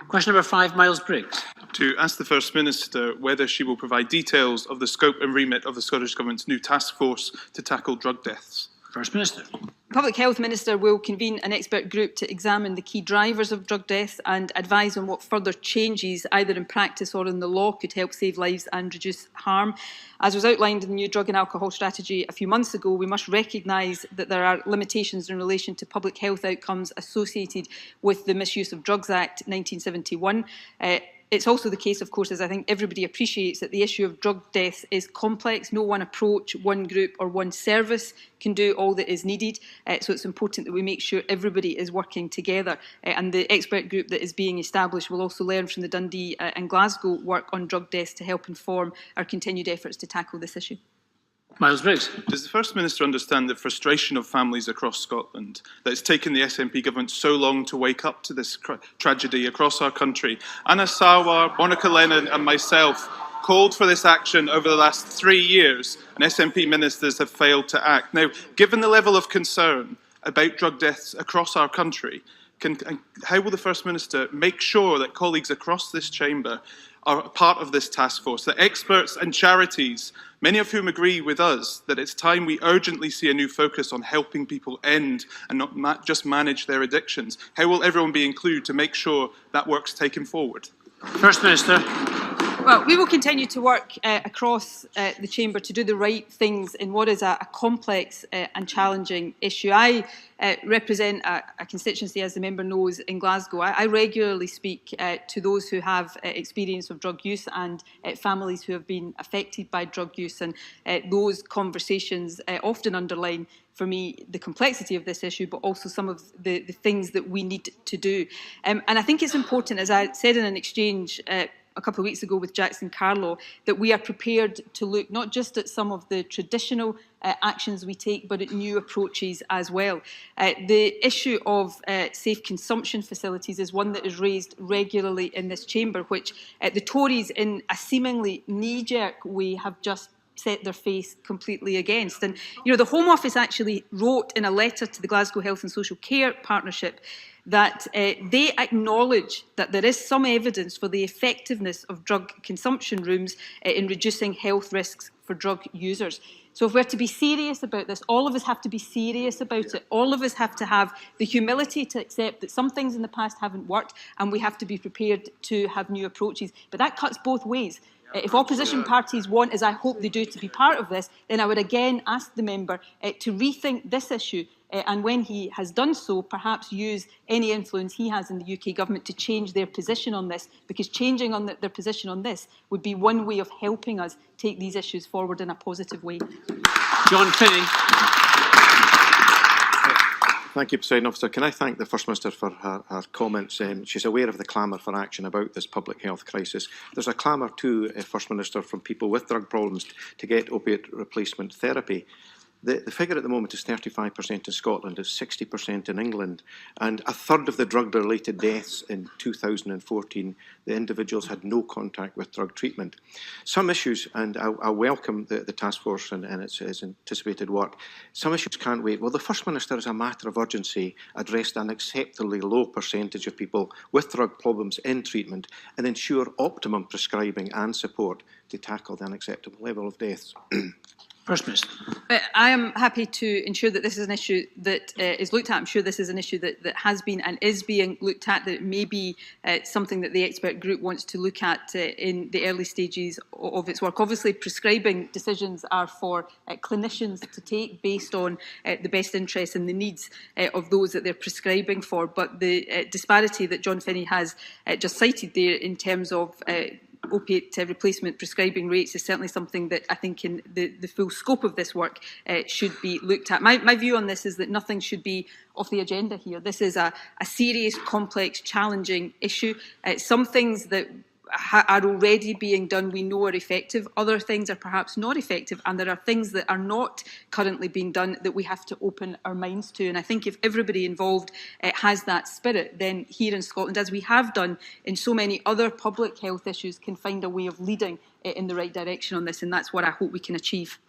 Question number 5, Miles Briggs. To ask the First Minister whether she will provide details of the scope and remit of the Scottish Government's new task force to tackle drug deaths. First Minister. Public Health Minister will convene an expert group to examine the key drivers of drug deaths and advise on what further changes, either in practice or in the law, could help save lives and reduce harm. As was outlined in the new drug and alcohol strategy a few months ago, we must recognise that there are limitations in relation to public health outcomes associated with the Misuse of Drugs Act 1971. It's also the case, of course, as I think everybody appreciates, that the issue of drug deaths is complex. No one approach, one group or one service can do all that is needed. So it's important that we make sure everybody is working together. And the expert group that is being established will also learn from the Dundee and Glasgow work on drug deaths to help inform our continued efforts to tackle this issue. Miles Briggs. Does the First Minister understand the frustration of families across Scotland that it's taken the SNP government so long to wake up to this tragedy across our country? Anna Sawar, Monica Lennon and myself called for this action over the last 3 years, and SNP ministers have failed to act. Now, given the level of concern about drug deaths across our country, how will the First Minister make sure that colleagues across this chamber are part of this task force, that experts and charities, many of whom agree with us that it's time we urgently see a new focus on helping people end and not just manage their addictions? How will everyone be included to make sure that work's taken forward? First Minister. Well, we will continue to work across the chamber to do the right things in what is a complex and challenging issue. I represent a constituency, as the member knows, in Glasgow. I regularly speak to those who have experience of drug use and families who have been affected by drug use, and those conversations often underline for me the complexity of this issue, but also some of the things that we need to do. And I think it's important, as I said in an exchange a couple of weeks ago with Jackson Carlow, that we are prepared to look not just at some of the traditional actions we take, but at new approaches as well. The issue of safe consumption facilities is one that is raised regularly in this chamber, which the Tories, in a seemingly knee-jerk way, have just set their face completely against. And, you know, the Home Office actually wrote in a letter to the Glasgow Health and Social Care Partnership that they acknowledge that there is some evidence for the effectiveness of drug consumption rooms in reducing health risks for drug users. So if we're to be serious about this, all of us have to be serious about it. All of us have to have the humility to accept that some things in the past haven't worked, and we have to be prepared to have new approaches. But that cuts both ways. If opposition parties want, as I hope they do, to be part of this, then I would again ask the member to rethink this issue, and when he has done so, perhaps use any influence he has in the UK government to change their position on this, because changing on their position on this would be one way of helping us take these issues forward in a positive way. John Finney. Thank you, President Officer. Can I thank the First Minister for her comments? She's aware of the clamour for action about this public health crisis. There's a clamour too, First Minister, from people with drug problems to get opiate replacement therapy. The figure at the moment is 35% in Scotland, is 60% in England, and a third of the drug-related deaths in 2014, the individuals had no contact with drug treatment. Some issues, and I welcome the task force and its anticipated work, some issues can't wait. Well, the First Minister, as a matter of urgency, addressed an acceptably low percentage of people with drug problems in treatment and ensure optimum prescribing and support to tackle the unacceptable level of deaths. First Minister. I am happy to ensure that this is an issue that is looked at. I'm sure this is an issue that has been and is being looked at, that it may be something that the expert group wants to look at in the early stages of its work. Obviously, prescribing decisions are for clinicians to take based on the best interests and the needs of those that they're prescribing for. But the disparity that John Finney has just cited there in terms of opiate replacement prescribing rates is certainly something that I think in the full scope of this work should be looked at. My view on this is that nothing should be off the agenda here. This is a serious, complex, challenging issue. Some things that are already being done we know are effective. Other things are perhaps not effective, and there are things that are not currently being done that we have to open our minds to. And I think if everybody involved has that spirit, then here in Scotland, as we have done in so many other public health issues, can find a way of leading in the right direction on this, and that's what I hope we can achieve.